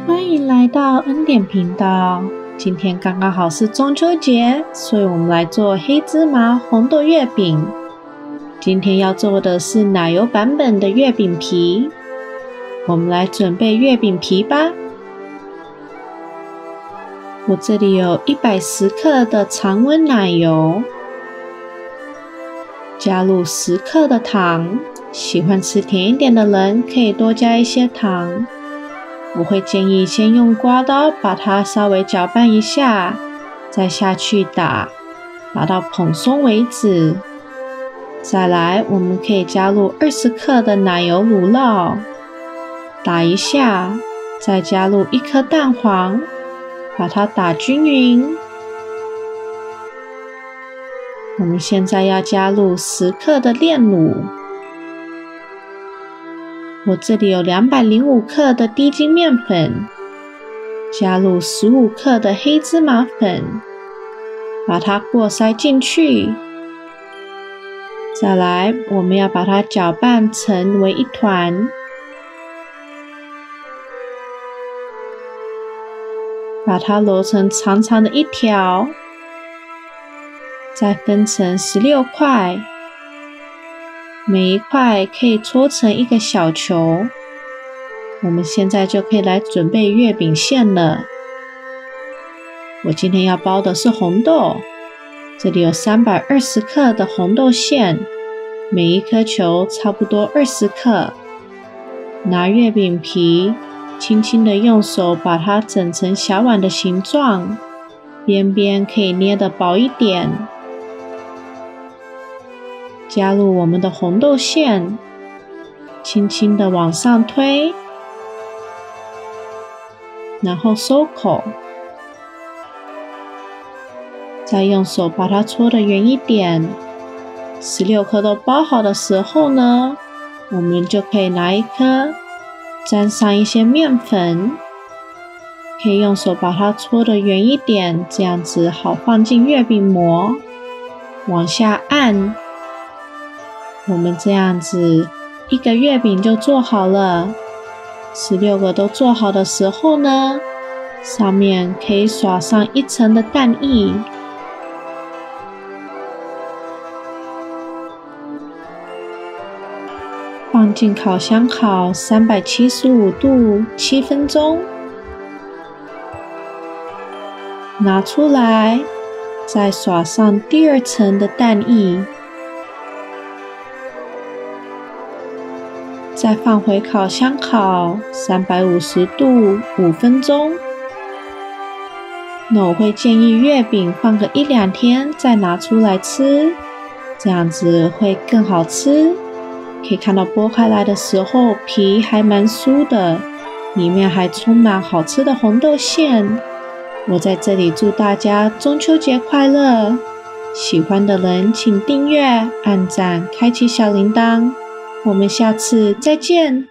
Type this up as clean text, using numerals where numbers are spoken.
欢迎来到恩典频道。今天刚刚好是中秋节，所以我们来做黑芝麻红豆月饼。今天要做的是奶油版本的月饼皮，我们来准备月饼皮吧。我这里有110克的常温奶油，加入10克的糖，喜欢吃甜一点的人可以多加一些糖。我会建议先用刮刀把它稍微搅拌一下，再下去打到蓬松为止。再来，我们可以加入20克的奶油乳酪，打一下，再加入1颗蛋黄，把它打均匀。我们现在要加入10克的炼乳，我这里有205克的低筋面粉，加入15克的黑芝麻粉，把它过筛进去。再来，我们要把它搅拌成为一团，把它揉成长长的一条，再分成16块，每一块可以搓成一个小球。我们现在就可以来准备月饼馅了。我今天要包的是红豆，这里有320克的红豆馅，每一颗球差不多20克。拿月饼皮，轻轻的用手把它整成小碗的形状，边边可以捏得薄一点。加入我们的红豆馅，轻轻的往上推，然后收口，再用手把它搓得圆一点。16颗都包好的时候呢，我们就可以拿一颗，沾上一些面粉，可以用手把它搓得圆一点，这样子好放进月饼模，往下按。我们这样子一个月饼就做好了。16个都做好的时候呢，上面可以撒上1层的蛋液，放进烤箱烤375度7分钟，拿出来，再撒上第2层的蛋液，再放回烤箱烤350度5分钟。那我会建议月饼放个1-2天再拿出来吃，这样子会更好吃。可以看到剥开来的时候皮还蛮酥的，里面还充满好吃的红豆馅。我在这里祝大家中秋节快乐，喜欢的人请订阅、按赞、开启小铃铛。我们下次再见。